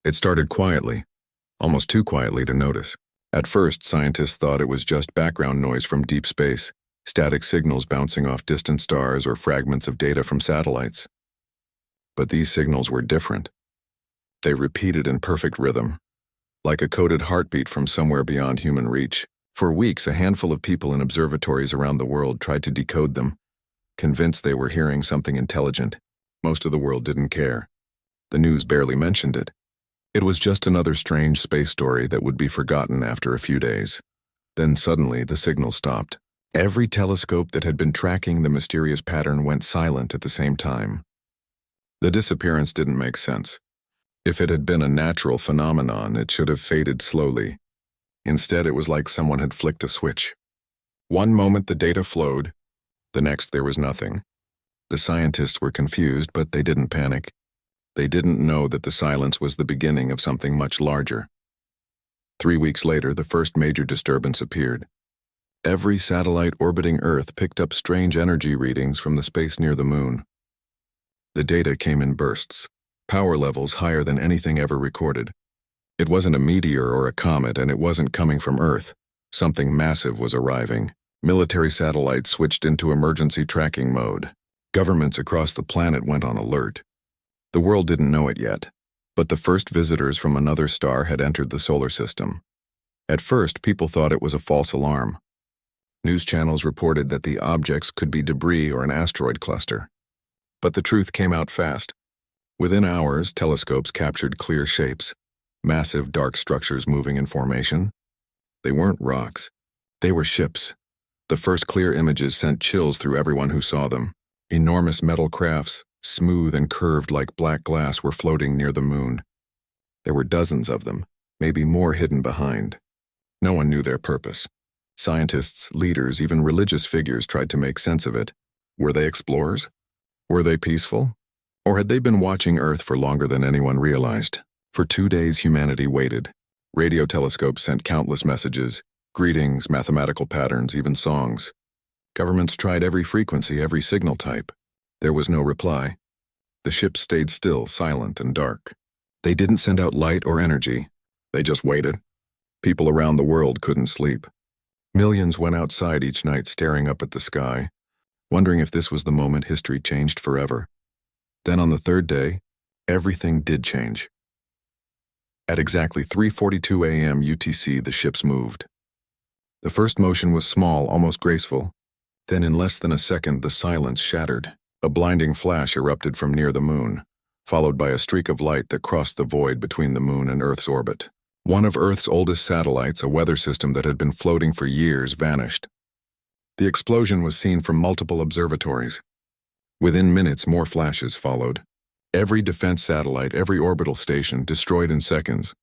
It started quietly, almost too quietly to notice. At first, scientists thought it was just background noise from deep space, static signals bouncing off distant stars or fragments of data from satellites. But these signals were different. They repeated in perfect rhythm, like a coded heartbeat from somewhere beyond human reach. For weeks, a handful of people in observatories around the world tried to decode them, convinced they were hearing something intelligent. Most of the world didn't care. The news barely mentioned it. It was just another strange space story that would be forgotten after a few days. Then suddenly, the signal stopped. Every telescope that had been tracking the mysterious pattern went silent at the same time. The disappearance didn't make sense. If it had been a natural phenomenon, it should have faded slowly. Instead, it was like someone had flicked a switch. One moment the data flowed, the next there was nothing. The scientists were confused, but they didn't panic. They didn't know that the silence was the beginning of something much larger. 3 weeks later, the first major disturbance appeared. Every satellite orbiting Earth picked up strange energy readings from the space near the moon. The data came in bursts, power levels higher than anything ever recorded. It wasn't a meteor or a comet, and it wasn't coming from Earth. Something massive was arriving. Military satellites switched into emergency tracking mode. Governments across the planet went on alert. The world didn't know it yet, but the first visitors from another star had entered the solar system. At first, people thought it was a false alarm. News channels reported that the objects could be debris or an asteroid cluster. But the truth came out fast. Within hours, telescopes captured clear shapes, massive dark structures moving in formation. They weren't rocks. They were ships. The first clear images sent chills through everyone who saw them. Enormous metal crafts, smooth and curved like black glass, were floating near the moon. There were dozens of them, maybe more hidden behind. No one knew their purpose. Scientists, leaders, even religious figures tried to make sense of it. Were they explorers? Were they peaceful? Or had they been watching Earth for longer than anyone realized? For 2 days, humanity waited. Radio telescopes sent countless messages, greetings, mathematical patterns, even songs. Governments tried every frequency, every signal type. There was no reply. The ships stayed still, silent and dark. They didn't send out light or energy. They just waited. People around the world couldn't sleep. Millions went outside each night staring up at the sky, wondering if this was the moment history changed forever. Then on the third day, everything did change. At exactly 3:42 a.m. UTC, the ships moved. The first motion was small, almost graceful. Then in less than a second, the silence shattered. A blinding flash erupted from near the moon, followed by a streak of light that crossed the void between the moon and Earth's orbit. One of Earth's oldest satellites, a weather system that had been floating for years, vanished. The explosion was seen from multiple observatories. Within minutes, more flashes followed. Every defense satellite, every orbital station, destroyed in seconds.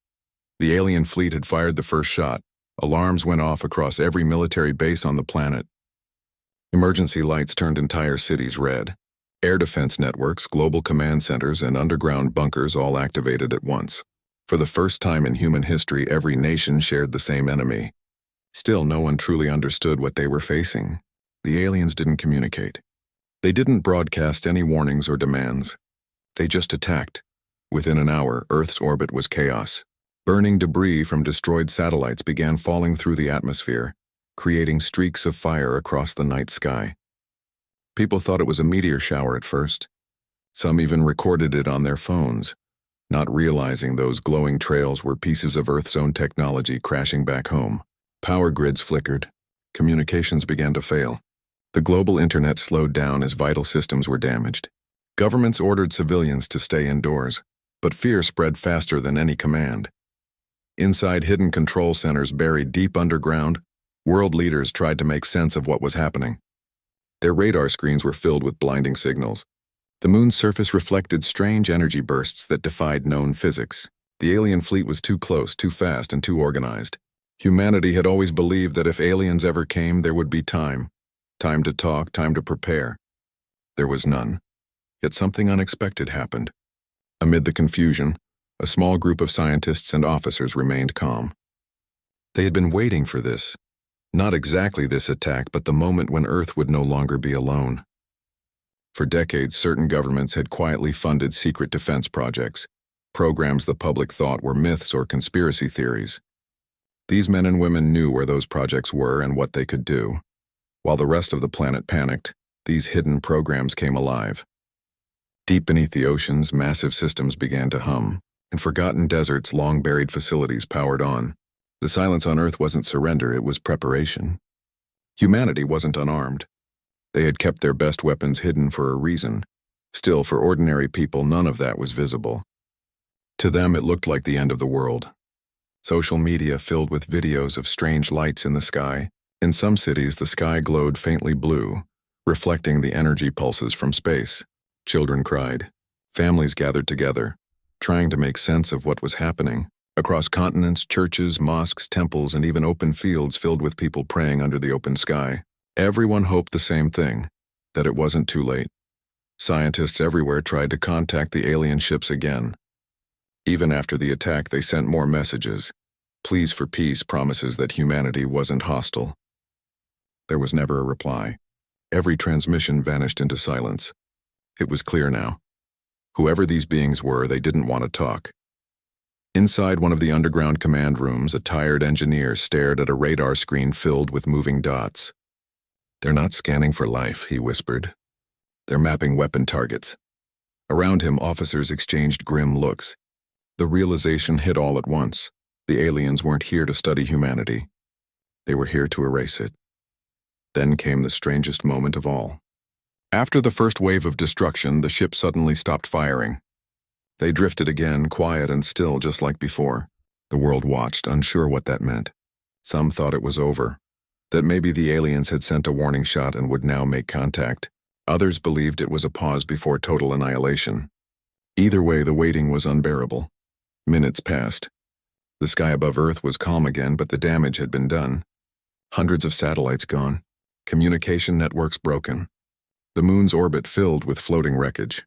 The alien fleet had fired the first shot. Alarms went off across every military base on the planet. Emergency lights turned entire cities red. Air defense networks, global command centers, and underground bunkers all activated at once. For the first time in human history, every nation shared the same enemy. Still, no one truly understood what they were facing. The aliens didn't communicate. They didn't broadcast any warnings or demands. They just attacked. Within an hour, Earth's orbit was chaos. Burning debris from destroyed satellites began falling through the atmosphere, creating streaks of fire across the night sky. People thought it was a meteor shower at first. Some even recorded it on their phones, not realizing those glowing trails were pieces of Earth's own technology crashing back home. Power grids flickered. Communications began to fail. The global internet slowed down as vital systems were damaged. Governments ordered civilians to stay indoors, but fear spread faster than any command. Inside hidden control centers buried deep underground, world leaders tried to make sense of what was happening. Their radar screens were filled with blinding signals. The moon's surface reflected strange energy bursts that defied known physics. The alien fleet was too close, too fast, and too organized. Humanity had always believed that if aliens ever came, there would be time. Time to talk, time to prepare. There was none. Yet something unexpected happened. Amid the confusion, a small group of scientists and officers remained calm. They had been waiting for this. Not exactly this attack, but the moment when Earth would no longer be alone. For decades, certain governments had quietly funded secret defense projects, programs the public thought were myths or conspiracy theories. These men and women knew where those projects were and what they could do. While the rest of the planet panicked, these hidden programs came alive. Deep beneath the oceans, massive systems began to hum. In forgotten deserts, long-buried facilities powered on. The silence on Earth wasn't surrender, it was preparation. Humanity wasn't unarmed. They had kept their best weapons hidden for a reason. Still, for ordinary people, none of that was visible. To them, it looked like the end of the world. Social media filled with videos of strange lights in the sky. In some cities, the sky glowed faintly blue, reflecting the energy pulses from space. Children cried. Families gathered together, trying to make sense of what was happening. Across continents, churches, mosques, temples, and even open fields filled with people praying under the open sky. Everyone hoped the same thing, that it wasn't too late. Scientists everywhere tried to contact the alien ships again. Even after the attack, they sent more messages. Pleas for peace, promises that humanity wasn't hostile. There was never a reply. Every transmission vanished into silence. It was clear now. Whoever these beings were, they didn't want to talk. Inside one of the underground command rooms, a tired engineer stared at a radar screen filled with moving dots. "They're not scanning for life," he whispered. "They're mapping weapon targets." Around him, officers exchanged grim looks. The realization hit all at once. The aliens weren't here to study humanity. They were here to erase it. Then came the strangest moment of all. After the first wave of destruction, the ship suddenly stopped firing. They drifted again, quiet and still, just like before. The world watched, unsure what that meant. Some thought it was over, that maybe the aliens had sent a warning shot and would now make contact. Others believed it was a pause before total annihilation. Either way, the waiting was unbearable. Minutes passed. The sky above Earth was calm again, but the damage had been done. Hundreds of satellites gone. Communication networks broken. The moon's orbit filled with floating wreckage.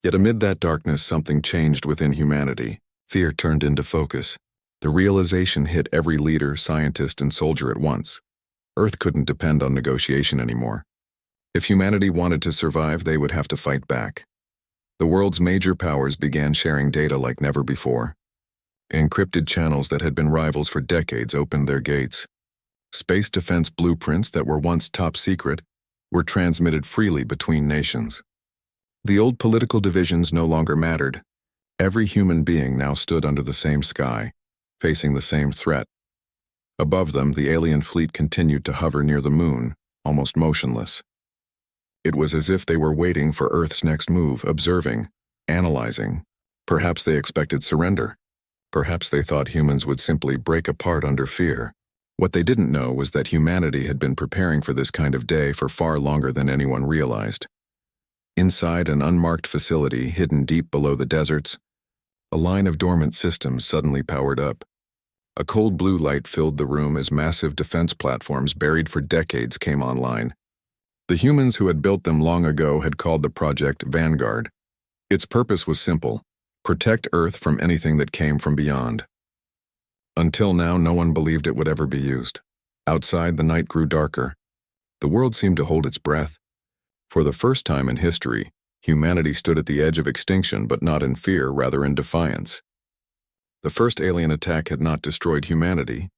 Yet amid that darkness, something changed within humanity. Fear turned into focus. The realization hit every leader, scientist, and soldier at once. Earth couldn't depend on negotiation anymore. If humanity wanted to survive, they would have to fight back. The world's major powers began sharing data like never before. Encrypted channels that had been rivals for decades opened their gates. Space defense blueprints that were once top secret were transmitted freely between nations. The old political divisions no longer mattered. Every human being now stood under the same sky, facing the same threat. Above them, the alien fleet continued to hover near the moon, almost motionless. It was as if they were waiting for Earth's next move, observing, analyzing. Perhaps they expected surrender. Perhaps they thought humans would simply break apart under fear. What they didn't know was that humanity had been preparing for this kind of day for far longer than anyone realized. Inside an unmarked facility hidden deep below the deserts, a line of dormant systems suddenly powered up. A cold blue light filled the room as massive defense platforms buried for decades came online. The humans who had built them long ago had called the project Vanguard. Its purpose was simple: protect Earth from anything that came from beyond. Until now, no one believed it would ever be used. Outside, the night grew darker. The world seemed to hold its breath. For the first time in history, humanity stood at the edge of extinction, but not in fear, rather in defiance. The first alien attack had not destroyed humanity.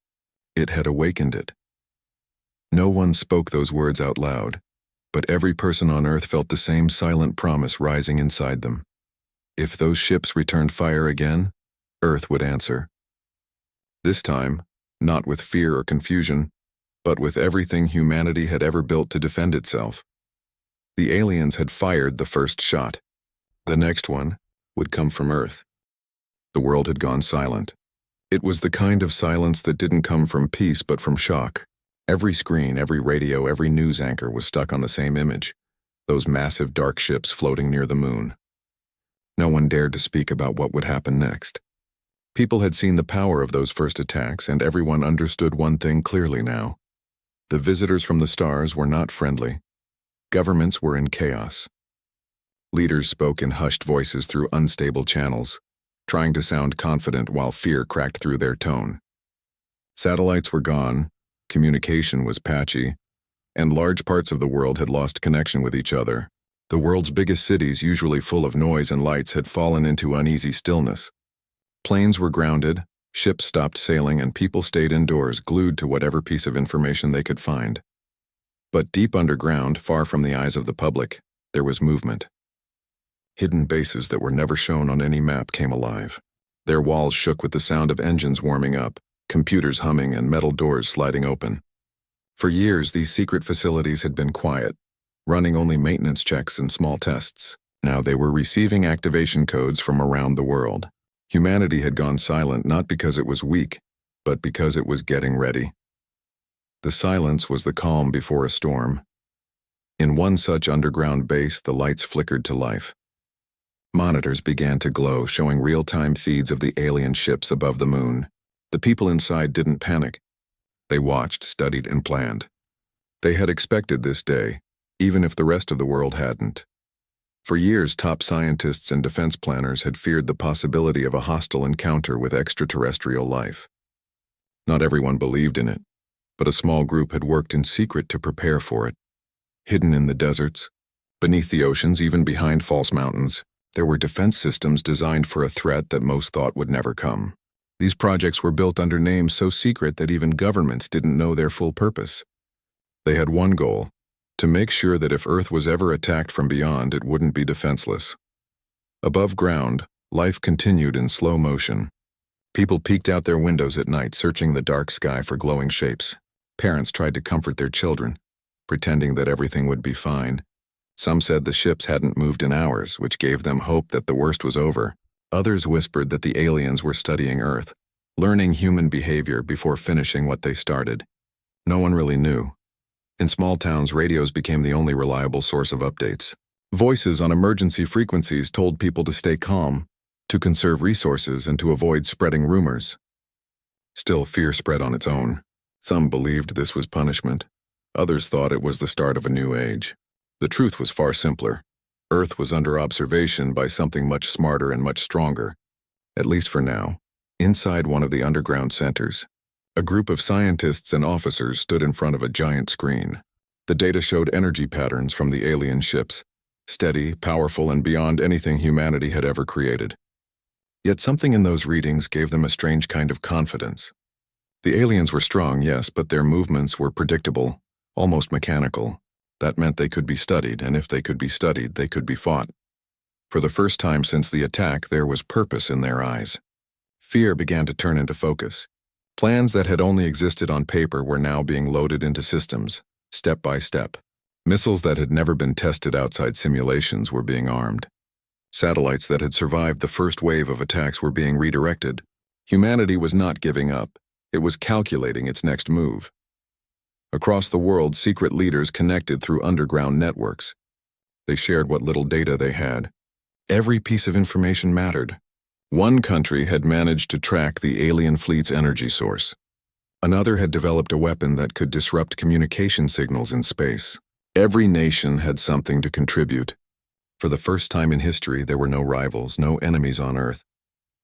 It had awakened it. No one spoke those words out loud, but every person on Earth felt the same silent promise rising inside them. If those ships returned fire again, Earth would answer. This time, not with fear or confusion, but with everything humanity had ever built to defend itself. The aliens had fired the first shot. The next one would come from Earth. The world had gone silent. It was the kind of silence that didn't come from peace but from shock. Every screen, every radio, every news anchor was stuck on the same image: those massive dark ships floating near the moon. No one dared to speak about what would happen next. People had seen the power of those first attacks, and everyone understood one thing clearly now. The visitors from the stars were not friendly. Governments were in chaos. Leaders spoke in hushed voices through unstable channels, trying to sound confident while fear cracked through their tone. Satellites were gone, communication was patchy, and large parts of the world had lost connection with each other. The world's biggest cities, usually full of noise and lights, had fallen into uneasy stillness. Planes were grounded, ships stopped sailing, and people stayed indoors, glued to whatever piece of information they could find. But deep underground, far from the eyes of the public, there was movement. Hidden bases that were never shown on any map came alive. Their walls shook with the sound of engines warming up, computers humming, and metal doors sliding open. For years, these secret facilities had been quiet, running only maintenance checks and small tests. Now they were receiving activation codes from around the world. Humanity had gone silent not because it was weak, but because it was getting ready. The silence was the calm before a storm. In one such underground base, the lights flickered to life. Monitors began to glow, showing real-time feeds of the alien ships above the moon. The people inside didn't panic. They watched, studied, and planned. They had expected this day, even if the rest of the world hadn't. For years, top scientists and defense planners had feared the possibility of a hostile encounter with extraterrestrial life. Not everyone believed in it, but a small group had worked in secret to prepare for it. Hidden in the deserts, beneath the oceans, even behind false mountains, there were defense systems designed for a threat that most thought would never come. These projects were built under names so secret that even governments didn't know their full purpose. They had one goal: to make sure that if Earth was ever attacked from beyond, it wouldn't be defenseless. Above ground, life continued in slow motion. People peeked out their windows at night, searching the dark sky for glowing shapes. Parents tried to comfort their children, pretending that everything would be fine. Some said the ships hadn't moved in hours, which gave them hope that the worst was over. Others whispered that the aliens were studying Earth, learning human behavior before finishing what they started. No one really knew. In small towns, radios became the only reliable source of updates. Voices on emergency frequencies told people to stay calm, to conserve resources, and to avoid spreading rumors. Still, fear spread on its own. Some believed this was punishment. Others thought it was the start of a new age. The truth was far simpler. Earth was under observation by something much smarter and much stronger, at least for now. Inside one of the underground centers, a group of scientists and officers stood in front of a giant screen. The data showed energy patterns from the alien ships, steady, powerful, and beyond anything humanity had ever created. Yet something in those readings gave them a strange kind of confidence. The aliens were strong, yes, but their movements were predictable, almost mechanical. That meant they could be studied, and if they could be studied, they could be fought. For the first time since the attack, there was purpose in their eyes. Fear began to turn into focus. Plans that had only existed on paper were now being loaded into systems, step by step. Missiles that had never been tested outside simulations were being armed. Satellites that had survived the first wave of attacks were being redirected. Humanity was not giving up. It was calculating its next move. Across the world, secret leaders connected through underground networks. They shared what little data they had. Every piece of information mattered. One country had managed to track the alien fleet's energy source. Another had developed a weapon that could disrupt communication signals in space. Every nation had something to contribute. For the first time in history, there were no rivals, no enemies on Earth.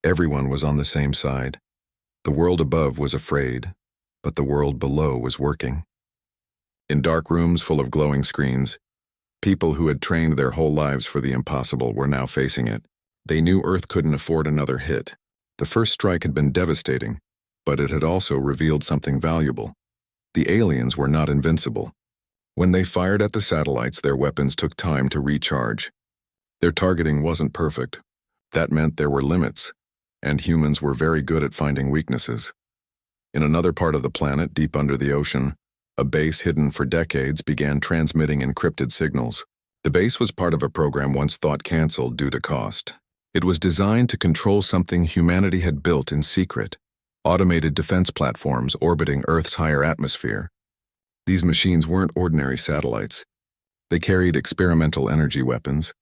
Everyone was on the same side. The world above was afraid, but the world below was working. In dark rooms full of glowing screens, people who had trained their whole lives for the impossible were now facing it. They knew Earth couldn't afford another hit. The first strike had been devastating, but it had also revealed something valuable. The aliens were not invincible. When they fired at the satellites, their weapons took time to recharge. Their targeting wasn't perfect. That meant there were limits, and humans were very good at finding weaknesses. In another part of the planet, deep under the ocean, a base hidden for decades began transmitting encrypted signals. The base was part of a program once thought canceled due to cost. It was designed to control something humanity had built in secret: automated defense platforms orbiting Earth's higher atmosphere. These machines weren't ordinary satellites. They carried experimental energy weapons,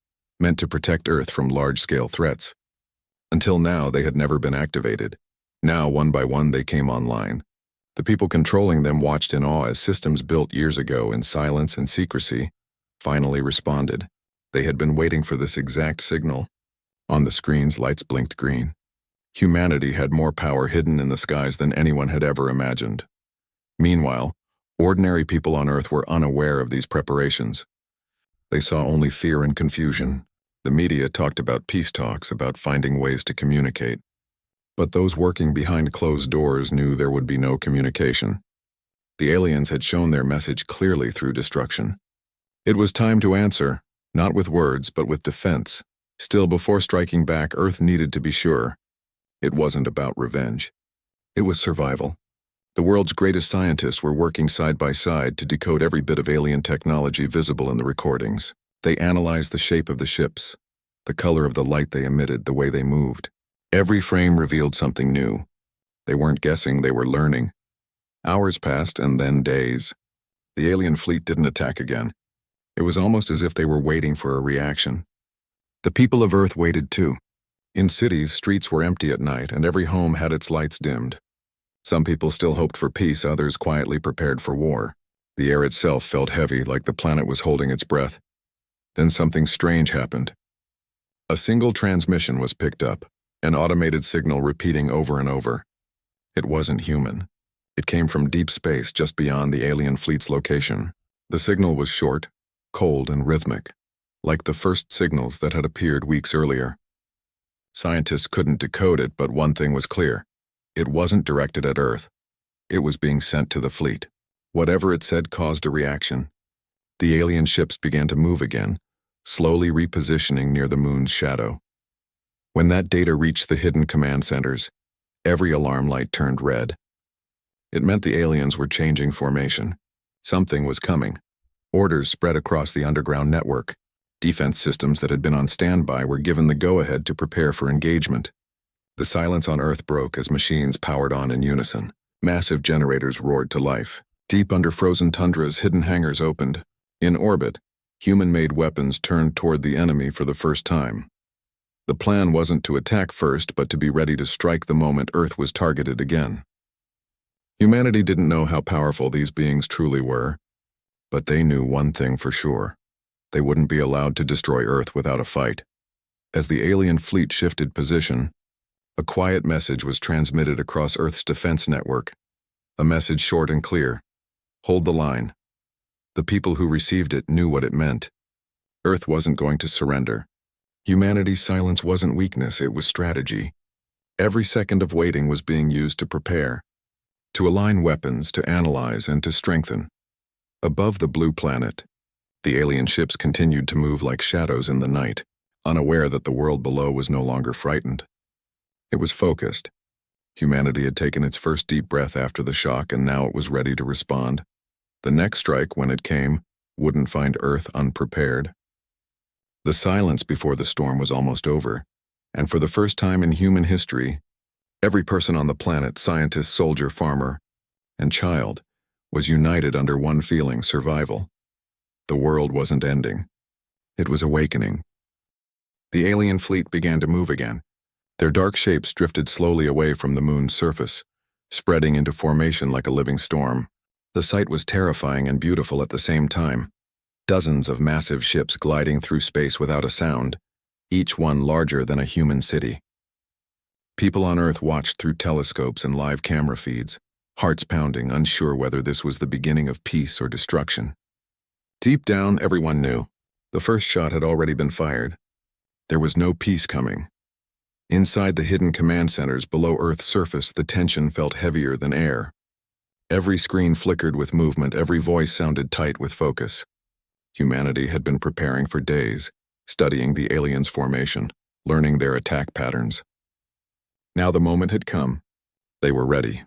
meant to protect Earth from large-scale threats. Until now, they had never been activated. Now, one by one, they came online. The people controlling them watched in awe as systems built years ago in silence and secrecy finally responded. They had been waiting for this exact signal. On the screens, lights blinked green. Humanity had more power hidden in the skies than anyone had ever imagined. Meanwhile, ordinary people on Earth were unaware of these preparations. They saw only fear and confusion. The media talked about peace talks, about finding ways to communicate. But those working behind closed doors knew there would be no communication. The aliens had shown their message clearly through destruction. It was time to answer, not with words, but with defense. Still, before striking back, Earth needed to be sure. It wasn't about revenge. It was survival. The world's greatest scientists were working side by side to decode every bit of alien technology visible in the recordings. They analyzed the shape of the ships, the color of the light they emitted, the way they moved. Every frame revealed something new. They weren't guessing, they were learning. Hours passed, and then days. The alien fleet didn't attack again. It was almost as if they were waiting for a reaction. The people of Earth waited too. In cities, streets were empty at night, and every home had its lights dimmed. Some people still hoped for peace, others quietly prepared for war. The air itself felt heavy, like the planet was holding its breath. Then something strange happened. A single transmission was picked up, an automated signal repeating over and over. It wasn't human. It came from deep space just beyond the alien fleet's location. The signal was short, cold, and rhythmic, like the first signals that had appeared weeks earlier. Scientists couldn't decode it, but one thing was clear. It wasn't directed at Earth. It was being sent to the fleet. Whatever it said caused a reaction. The alien ships began to move again, slowly repositioning near the moon's shadow. When that data reached the hidden command centers, every alarm light turned red. It meant the aliens were changing formation. Something was coming. Orders spread across the underground network. Defense systems that had been on standby were given the go-ahead to prepare for engagement. The silence on Earth broke as machines powered on in unison. Massive generators roared to life. Deep under frozen tundras, hidden hangars opened. In orbit, human-made weapons turned toward the enemy for the first time. The plan wasn't to attack first, but to be ready to strike the moment Earth was targeted again. Humanity didn't know how powerful these beings truly were, but they knew one thing for sure. They wouldn't be allowed to destroy Earth without a fight. As the alien fleet shifted position, a quiet message was transmitted across Earth's defense network. A message short and clear. Hold the line. The people who received it knew what it meant. Earth wasn't going to surrender. Humanity's silence wasn't weakness, it was strategy. Every second of waiting was being used to prepare, to align weapons, to analyze, and to strengthen. Above the blue planet, the alien ships continued to move like shadows in the night, unaware that the world below was no longer frightened. It was focused. Humanity had taken its first deep breath after the shock, and now it was ready to respond. The next strike, when it came, wouldn't find Earth unprepared. The silence before the storm was almost over, and for the first time in human history, every person on the planet, scientist, soldier, farmer, and child, was united under one feeling: survival. The world wasn't ending. It was awakening. The alien fleet began to move again. Their dark shapes drifted slowly away from the moon's surface, spreading into formation like a living storm. The sight was terrifying and beautiful at the same time. Dozens of massive ships gliding through space without a sound, each one larger than a human city. People on Earth watched through telescopes and live camera feeds, hearts pounding, unsure whether this was the beginning of peace or destruction. Deep down, everyone knew. The first shot had already been fired. There was no peace coming. Inside the hidden command centers below Earth's surface, the tension felt heavier than air. Every screen flickered with movement, every voice sounded tight with focus. Humanity had been preparing for days, studying the aliens' formation, learning their attack patterns. Now the moment had come. They were ready.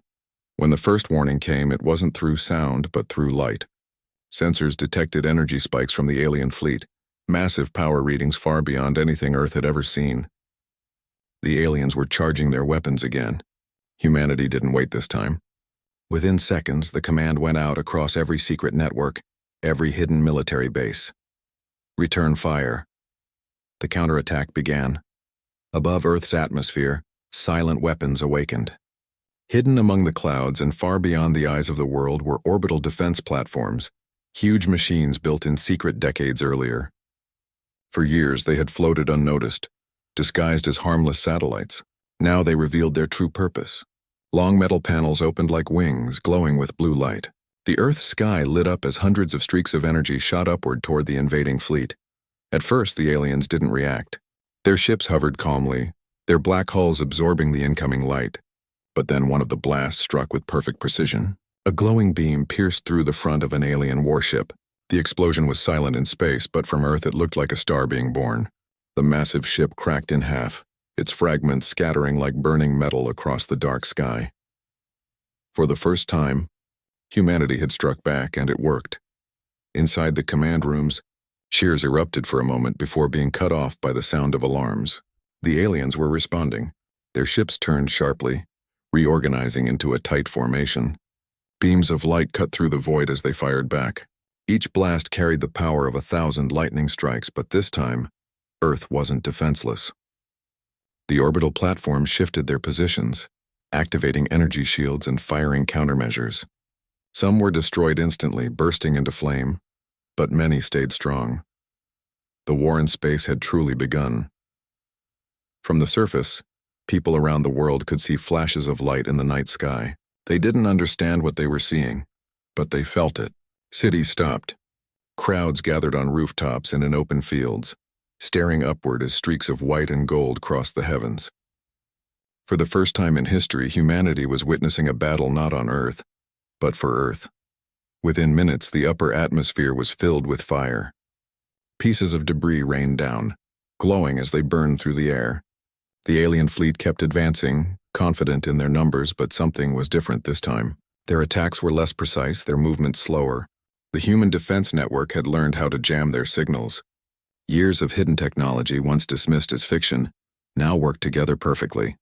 When the first warning came, it wasn't through sound, but through light. Sensors detected energy spikes from the alien fleet, massive power readings far beyond anything Earth had ever seen. The aliens were charging their weapons again. Humanity didn't wait this time. Within seconds, the command went out across every secret network, every hidden military base. Return fire. The counterattack began. Above Earth's atmosphere, silent weapons awakened. Hidden among the clouds and far beyond the eyes of the world were orbital defense platforms, huge machines built in secret decades earlier. For years, they had floated unnoticed, disguised as harmless satellites. Now they revealed their true purpose. Long metal panels opened like wings, glowing with blue light. The Earth's sky lit up as hundreds of streaks of energy shot upward toward the invading fleet. At first, the aliens didn't react. Their ships hovered calmly, their black hulls absorbing the incoming light. But then one of the blasts struck with perfect precision. A glowing beam pierced through the front of an alien warship. The explosion was silent in space, but from Earth it looked like a star being born. The massive ship cracked in half, its fragments scattering like burning metal across the dark sky. For the first time, humanity had struck back, and it worked. Inside the command rooms, cheers erupted for a moment before being cut off by the sound of alarms. The aliens were responding. Their ships turned sharply, reorganizing into a tight formation. Beams of light cut through the void as they fired back. Each blast carried the power of 1,000 lightning strikes, but this time, Earth wasn't defenseless. The orbital platforms shifted their positions, activating energy shields and firing countermeasures. Some were destroyed instantly, bursting into flame, but many stayed strong. The war in space had truly begun. From the surface, people around the world could see flashes of light in the night sky. They didn't understand what they were seeing, but they felt it. Cities stopped. Crowds gathered on rooftops and in open fields, staring upward as streaks of white and gold crossed the heavens. For the first time in history, humanity was witnessing a battle not on Earth, but for Earth. Within minutes, the upper atmosphere was filled with fire. Pieces of debris rained down, glowing as they burned through the air. The alien fleet kept advancing, confident in their numbers, but something was different this time. Their attacks were less precise, their movements slower. The human defense network had learned how to jam their signals. Years of hidden technology, once dismissed as fiction, now worked together perfectly.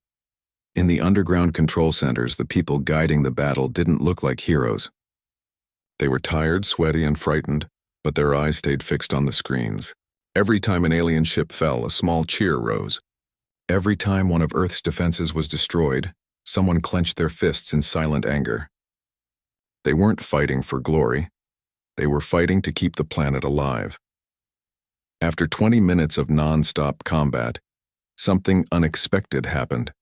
In the underground control centers, the people guiding the battle didn't look like heroes. They were tired, sweaty, and frightened, but their eyes stayed fixed on the screens. Every time an alien ship fell, a small cheer rose. Every time one of Earth's defenses was destroyed, someone clenched their fists in silent anger. They weren't fighting for glory. They were fighting to keep the planet alive. After 20 minutes of non-stop combat, something unexpected happened.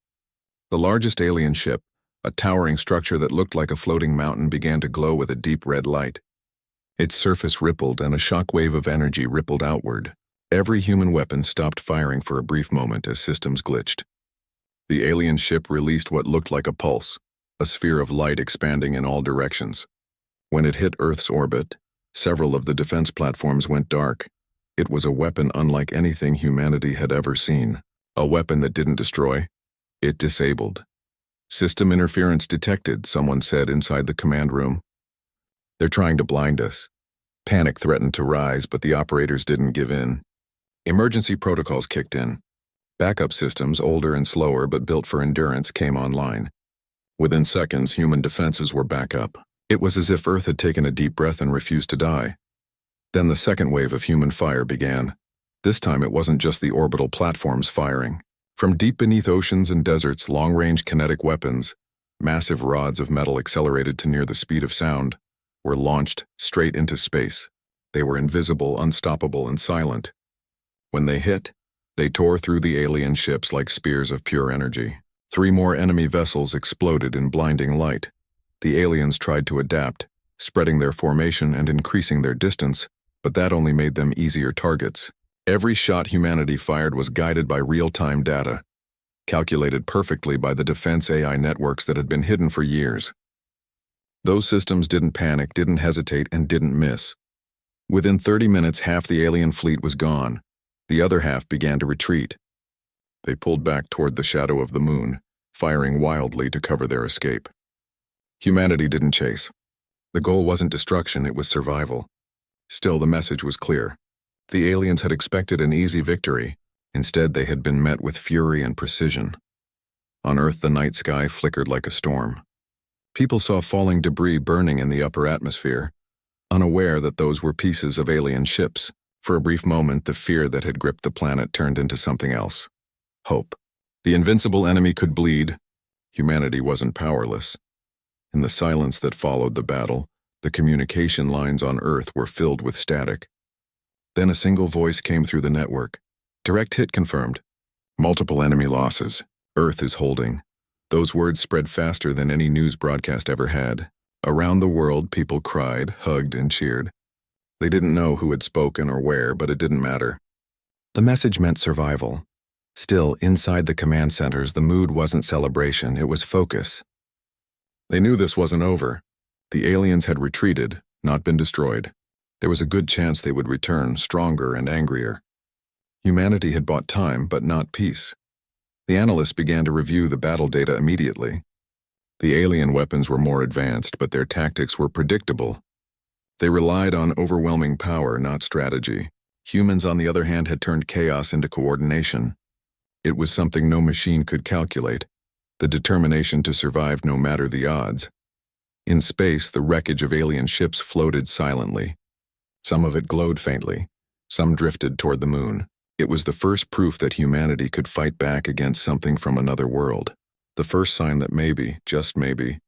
The largest alien ship, a towering structure that looked like a floating mountain, began to glow with a deep red light. Its surface rippled and a shockwave of energy rippled outward. Every human weapon stopped firing for a brief moment as systems glitched. The alien ship released what looked like a pulse, a sphere of light expanding in all directions. When it hit Earth's orbit, several of the defense platforms went dark. It was a weapon unlike anything humanity had ever seen. A weapon that didn't destroy, it disabled. System interference detected, someone said inside the command room. They're trying to blind us. Panic threatened to rise, but the operators didn't give in. Emergency protocols kicked in. Backup systems, older and slower but built for endurance, came online. Within seconds, human defenses were back up. It was as if Earth had taken a deep breath and refused to die. Then the second wave of human fire began. This time it wasn't just the orbital platforms firing. From deep beneath oceans and deserts, long-range kinetic weapons, massive rods of metal accelerated to near the speed of sound, were launched straight into space. They were invisible, unstoppable, and silent. When they hit, they tore through the alien ships like spears of pure energy. 3 more enemy vessels exploded in blinding light. The aliens tried to adapt, spreading their formation and increasing their distance, but that only made them easier targets. Every shot humanity fired was guided by real-time data, calculated perfectly by the defense AI networks that had been hidden for years. Those systems didn't panic, didn't hesitate, and didn't miss. Within 30 minutes, half the alien fleet was gone. The other half began to retreat. They pulled back toward the shadow of the moon, firing wildly to cover their escape. Humanity didn't chase. The goal wasn't destruction, it was survival. Still, the message was clear. The aliens had expected an easy victory. Instead, they had been met with fury and precision. On Earth, the night sky flickered like a storm. People saw falling debris burning in the upper atmosphere, unaware that those were pieces of alien ships. For a brief moment, the fear that had gripped the planet turned into something else. Hope. The invincible enemy could bleed. Humanity wasn't powerless. In the silence that followed the battle, the communication lines on Earth were filled with static. Then a single voice came through the network. Direct hit confirmed. Multiple enemy losses. Earth is holding. Those words spread faster than any news broadcast ever had. Around the world, people cried, hugged, and cheered. They didn't know who had spoken or where, but it didn't matter. The message meant survival. Still, inside the command centers, the mood wasn't celebration, it was focus. They knew this wasn't over. The aliens had retreated, not been destroyed. There was a good chance they would return, stronger and angrier. Humanity had bought time, but not peace. The analysts began to review the battle data immediately. The alien weapons were more advanced, but their tactics were predictable. They relied on overwhelming power, not strategy. Humans, on the other hand, had turned chaos into coordination. It was something no machine could calculate, the determination to survive no matter the odds. In space, the wreckage of alien ships floated silently. Some of it glowed faintly, some drifted toward the moon. It was the first proof that humanity could fight back against something from another world. The first sign that maybe, just maybe,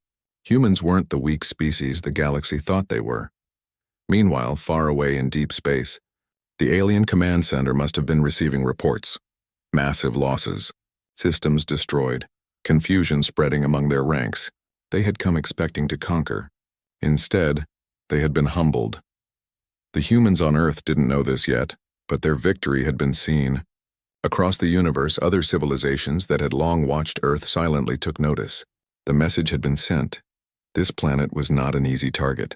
humans weren't the weak species the galaxy thought they were. Meanwhile, far away in deep space, the alien command center must have been receiving reports. Massive losses, systems destroyed, confusion spreading among their ranks. They had come expecting to conquer. Instead, they had been humbled. The humans on Earth didn't know this yet, but their victory had been seen. Across the universe, other civilizations that had long watched Earth silently took notice. The message had been sent. This planet was not an easy target.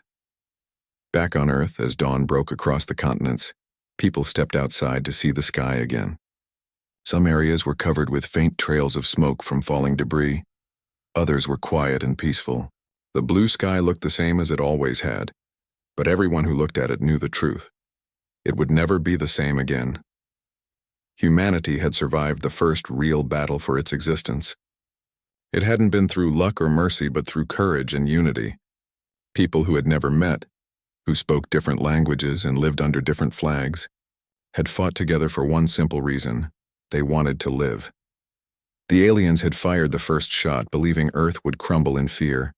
Back on Earth, as dawn broke across the continents, people stepped outside to see the sky again. Some areas were covered with faint trails of smoke from falling debris. Others were quiet and peaceful. The blue sky looked the same as it always had, but everyone who looked at it knew the truth. It would never be the same again. Humanity had survived the first real battle for its existence. It hadn't been through luck or mercy, but through courage and unity. People who had never met, who spoke different languages and lived under different flags, had fought together for one simple reason: they wanted to live. The aliens had fired the first shot, believing Earth would crumble in fear.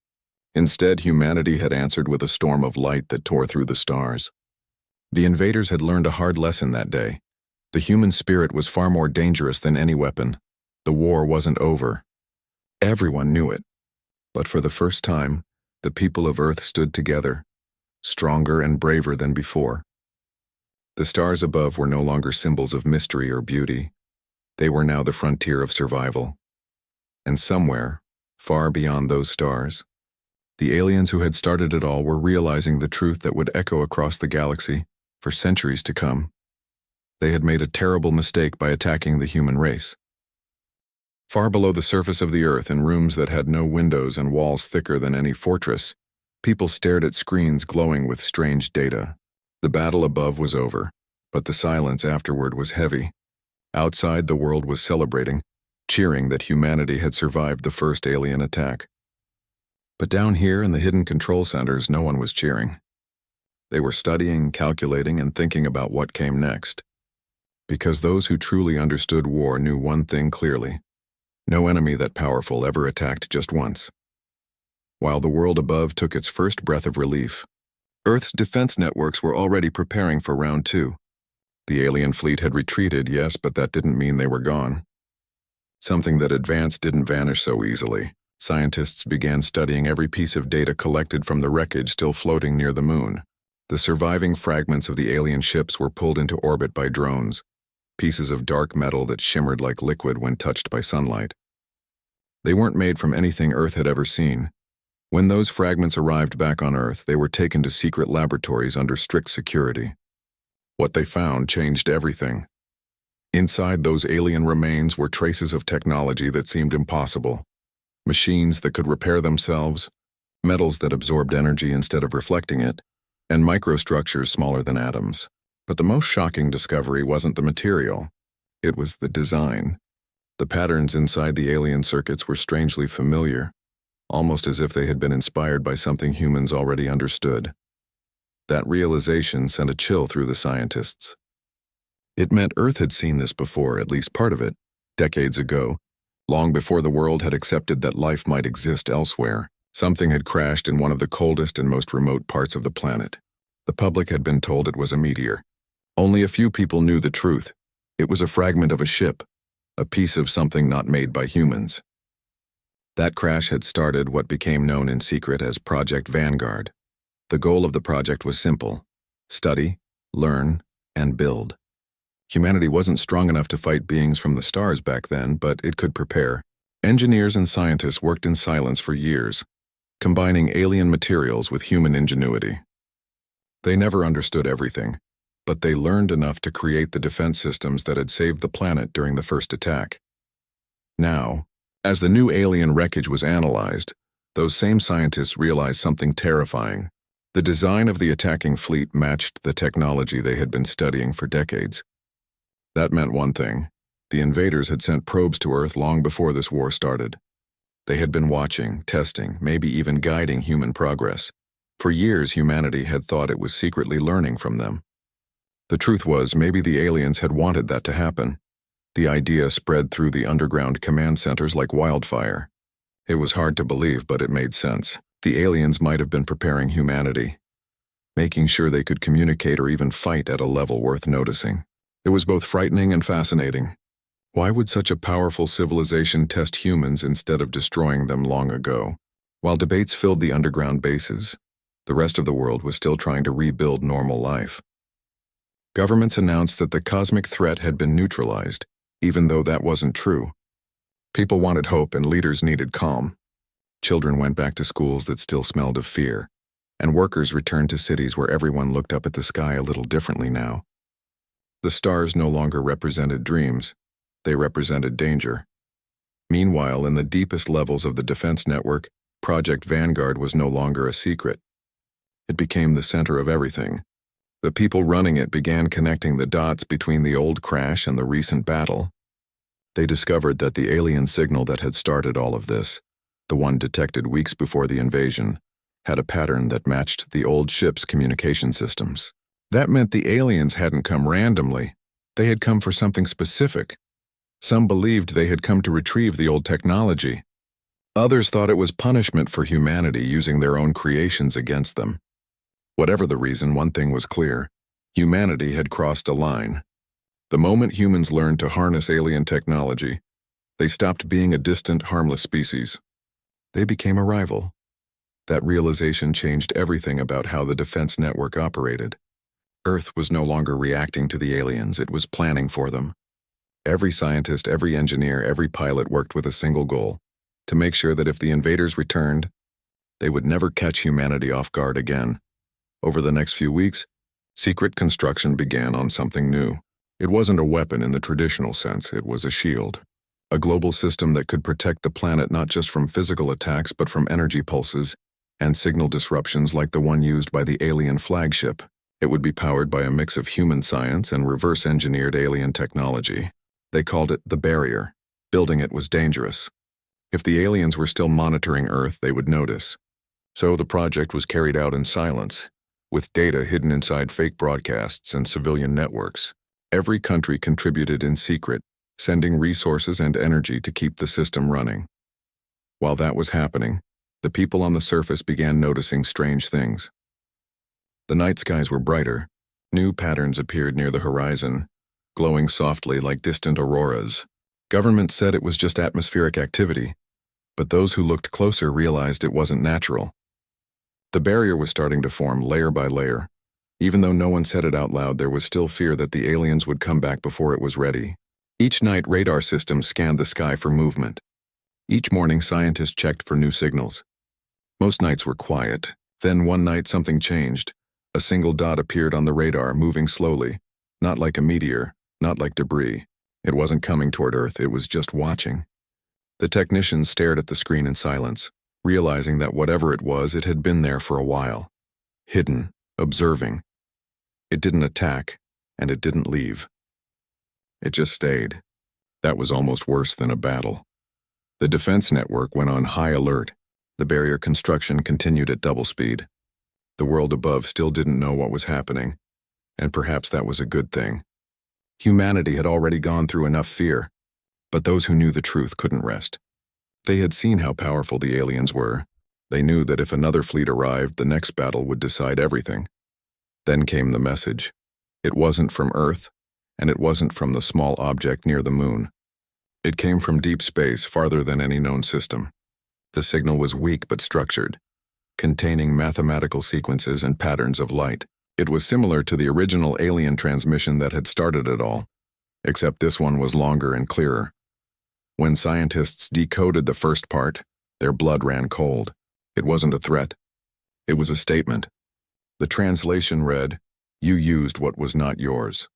Instead, humanity had answered with a storm of light that tore through the stars. The invaders had learned a hard lesson that day. The human spirit was far more dangerous than any weapon. The war wasn't over. Everyone knew it. But for the first time, the people of Earth stood together, stronger and braver than before. The stars above were no longer symbols of mystery or beauty. They were now the frontier of survival. And somewhere, far beyond those stars, the aliens who had started it all were realizing the truth that would echo across the galaxy for centuries to come. They had made a terrible mistake by attacking the human race. Far below the surface of the Earth, in rooms that had no windows and walls thicker than any fortress, people stared at screens glowing with strange data. The battle above was over, but the silence afterward was heavy. Outside, the world was celebrating, cheering that humanity had survived the first alien attack. But down here in the hidden control centers, no one was cheering. They were studying, calculating, and thinking about what came next. Because those who truly understood war knew one thing clearly: no enemy that powerful ever attacked just once. While the world above took its first breath of relief, Earth's defense networks were already preparing for round two. The alien fleet had retreated, yes, but that didn't mean they were gone. Something that advanced didn't vanish so easily. Scientists began studying every piece of data collected from the wreckage still floating near the moon. The surviving fragments of the alien ships were pulled into orbit by drones, pieces of dark metal that shimmered like liquid when touched by sunlight. They weren't made from anything Earth had ever seen. When those fragments arrived back on Earth, they were taken to secret laboratories under strict security. What they found changed everything. Inside those alien remains were traces of technology that seemed impossible. Machines that could repair themselves, metals that absorbed energy instead of reflecting it, and microstructures smaller than atoms. But the most shocking discovery wasn't the material. It was the design. The patterns inside the alien circuits were strangely familiar, almost as if they had been inspired by something humans already understood. That realization sent a chill through the scientists. It meant Earth had seen this before, at least part of it, decades ago, long before the world had accepted that life might exist elsewhere. Something had crashed in one of the coldest and most remote parts of the planet. The public had been told it was a meteor. Only a few people knew the truth. It was a fragment of a ship, a piece of something not made by humans. That crash had started what became known in secret as Project Vanguard. The goal of the project was simple: study, learn, and build. Humanity wasn't strong enough to fight beings from the stars back then, but it could prepare. Engineers and scientists worked in silence for years, combining alien materials with human ingenuity. They never understood everything, but they learned enough to create the defense systems that had saved the planet during the first attack. Now, as the new alien wreckage was analyzed, those same scientists realized something terrifying. The design of the attacking fleet matched the technology they had been studying for decades. That meant one thing: the invaders had sent probes to Earth long before this war started. They had been watching, testing, maybe even guiding human progress. For years, humanity had thought it was secretly learning from them. The truth was, maybe the aliens had wanted that to happen. The idea spread through the underground command centers like wildfire. It was hard to believe, but it made sense. The aliens might have been preparing humanity, making sure they could communicate or even fight at a level worth noticing. It was both frightening and fascinating. Why would such a powerful civilization test humans instead of destroying them long ago? While debates filled the underground bases, the rest of the world was still trying to rebuild normal life. Governments announced that the cosmic threat had been neutralized, even though that wasn't true. People wanted hope and leaders needed calm. Children went back to schools that still smelled of fear, and workers returned to cities where everyone looked up at the sky a little differently now. The stars no longer represented dreams, they represented danger. Meanwhile, in the deepest levels of the defense network, Project Vanguard was no longer a secret. It became the center of everything. The people running it began connecting the dots between the old crash and the recent battle. They discovered that the alien signal that had started all of this, the one detected weeks before the invasion, had a pattern that matched the old ship's communication systems. That meant the aliens hadn't come randomly. They had come for something specific. Some believed they had come to retrieve the old technology. Others thought it was punishment for humanity using their own creations against them. Whatever the reason, one thing was clear: humanity had crossed a line. The moment humans learned to harness alien technology, they stopped being a distant, harmless species. They became a rival. That realization changed everything about how the defense network operated. Earth was no longer reacting to the aliens, it was planning for them. Every scientist, every engineer, every pilot worked with a single goal: to make sure that if the invaders returned, they would never catch humanity off guard again. Over the next few weeks, secret construction began on something new. It wasn't a weapon in the traditional sense, it was a shield. A global system that could protect the planet not just from physical attacks but from energy pulses and signal disruptions like the one used by the alien flagship. It would be powered by a mix of human science and reverse-engineered alien technology. They called it the barrier. Building it was dangerous. If the aliens were still monitoring Earth, they would notice. So the project was carried out in silence, with data hidden inside fake broadcasts and civilian networks. Every country contributed in secret, sending resources and energy to keep the system running. While that was happening, the people on the surface began noticing strange things. The night skies were brighter. New patterns appeared near the horizon, glowing softly like distant auroras. Government said it was just atmospheric activity, but those who looked closer realized it wasn't natural. The barrier was starting to form layer by layer. Even though no one said it out loud, there was still fear that the aliens would come back before it was ready. Each night, radar systems scanned the sky for movement. Each morning, scientists checked for new signals. Most nights were quiet. Then one night, something changed. A single dot appeared on the radar, moving slowly, not like a meteor, not like debris. It wasn't coming toward Earth, it was just watching. The technicians stared at the screen in silence, realizing that whatever it was, it had been there for a while. Hidden, observing. It didn't attack, and it didn't leave. It just stayed. That was almost worse than a battle. The defense network went on high alert. The barrier construction continued at double speed. The world above still didn't know what was happening, and perhaps that was a good thing. Humanity had already gone through enough fear, but those who knew the truth couldn't rest. They had seen how powerful the aliens were. They knew that if another fleet arrived, the next battle would decide everything. Then came the message. It wasn't from Earth, and it wasn't from the small object near the moon. It came from deep space, farther than any known system. The signal was weak but structured, containing mathematical sequences and patterns of light. It was similar to the original alien transmission that had started it all, Except this one was longer and clearer. When scientists decoded the first part, their blood ran cold. It wasn't a threat. It was a statement. The translation read, "You used what was not yours."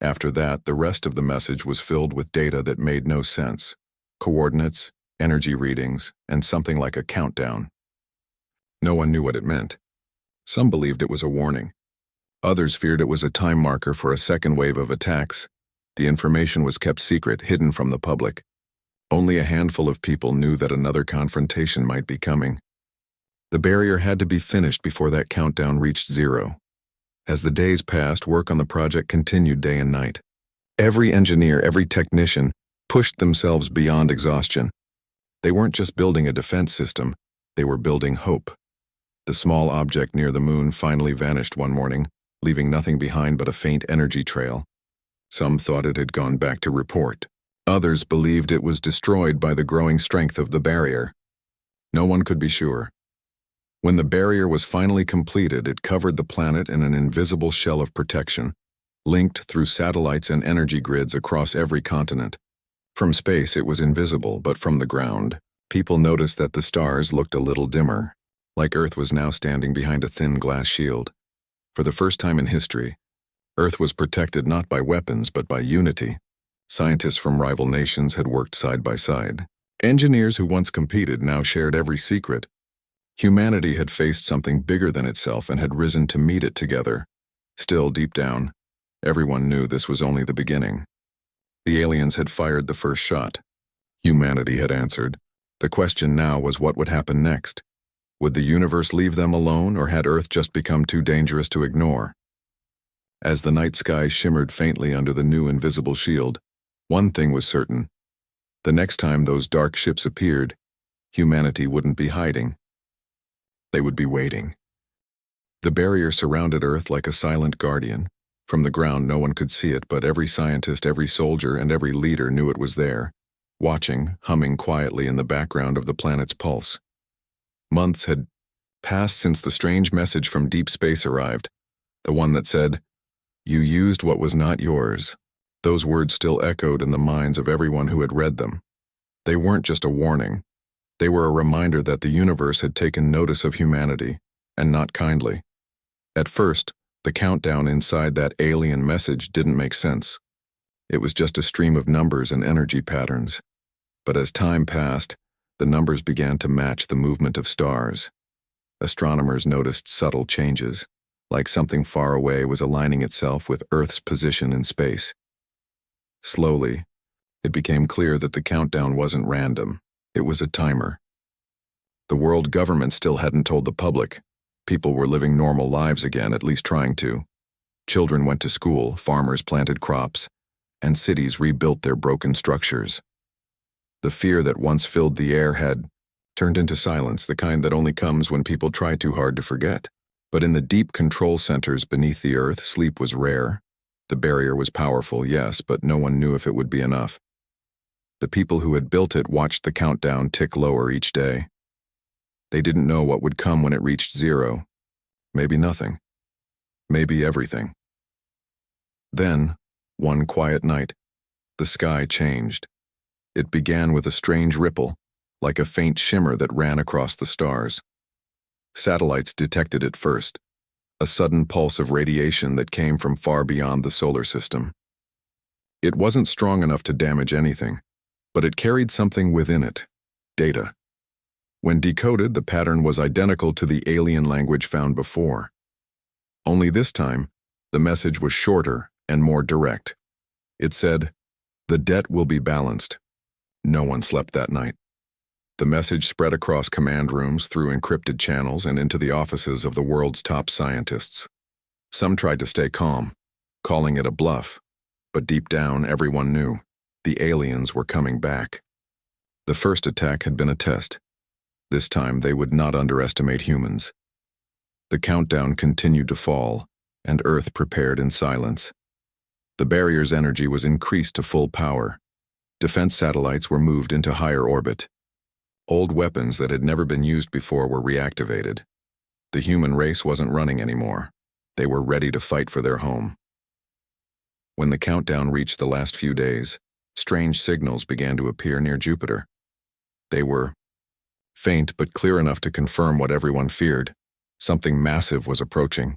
After that, the rest of the message was filled with data that made no sense. Coordinates, energy readings, and something like a countdown. No one knew what it meant. Some believed it was a warning. Others feared it was a time marker for a second wave of attacks. The information was kept secret, hidden from the public. Only a handful of people knew that another confrontation might be coming. The barrier had to be finished before that countdown reached 0. As the days passed, work on the project continued day and night. Every engineer, every technician, pushed themselves beyond exhaustion. They weren't just building a defense system, they were building hope. The small object near the moon finally vanished one morning, leaving nothing behind but a faint energy trail. Some thought it had gone back to report. Others believed it was destroyed by the growing strength of the barrier. No one could be sure. When the barrier was finally completed, it covered the planet in an invisible shell of protection, linked through satellites and energy grids across every continent. From space, it was invisible, but from the ground, people noticed that the stars looked a little dimmer, like Earth was now standing behind a thin glass shield. For the first time in history, Earth was protected not by weapons, but by unity. Scientists from rival nations had worked side by side. Engineers who once competed now shared every secret. Humanity had faced something bigger than itself and had risen to meet it together. Still, deep down, everyone knew this was only the beginning. The aliens had fired the first shot. Humanity had answered. The question now was what would happen next. Would the universe leave them alone, or had Earth just become too dangerous to ignore? As the night sky shimmered faintly under the new invisible shield, one thing was certain. The next time those dark ships appeared, humanity wouldn't be hiding. They would be waiting. The barrier surrounded Earth like a silent guardian. From the ground, no one could see it, but every scientist, every soldier, and every leader knew it was there, watching, humming quietly in the background of the planet's pulse. Months had passed since the strange message from deep space arrived, the one that said, "You used what was not yours." Those words still echoed in the minds of everyone who had read them. They weren't just a warning. They were a reminder that the universe had taken notice of humanity, and not kindly. At first, the countdown inside that alien message didn't make sense. It was just a stream of numbers and energy patterns. But as time passed, the numbers began to match the movement of stars. Astronomers noticed subtle changes, like something far away was aligning itself with Earth's position in space. Slowly, it became clear that the countdown wasn't random. It was a timer. The world government still hadn't told the public. People were living normal lives again, at least trying to. Children went to school, farmers planted crops, and cities rebuilt their broken structures. The fear that once filled the air had turned into silence, the kind that only comes when people try too hard to forget. But in the deep control centers beneath the Earth, sleep was rare. The barrier was powerful, yes, but no one knew if it would be enough. The people who had built it watched the countdown tick lower each day. They didn't know what would come when it reached 0. Maybe nothing. Maybe everything. Then, one quiet night, the sky changed. It began with a strange ripple, like a faint shimmer that ran across the stars. Satellites detected it first, a sudden pulse of radiation that came from far beyond the solar system. It wasn't strong enough to damage anything, but it carried something within it, data. When decoded, the pattern was identical to the alien language found before. Only this time, the message was shorter and more direct. It said, "The debt will be balanced." No one slept that night. The message spread across command rooms, through encrypted channels, and into the offices of the world's top scientists. Some tried to stay calm, calling it a bluff, but deep down, everyone knew. The aliens were coming back. The first attack had been a test. This time, they would not underestimate humans. The countdown continued to fall, and Earth prepared in silence. The barrier's energy was increased to full power. Defense satellites were moved into higher orbit. Old weapons that had never been used before were reactivated. The human race wasn't running anymore. They were ready to fight for their home. When the countdown reached the last few days, strange signals began to appear near Jupiter. They were faint but clear enough to confirm what everyone feared. Something massive was approaching.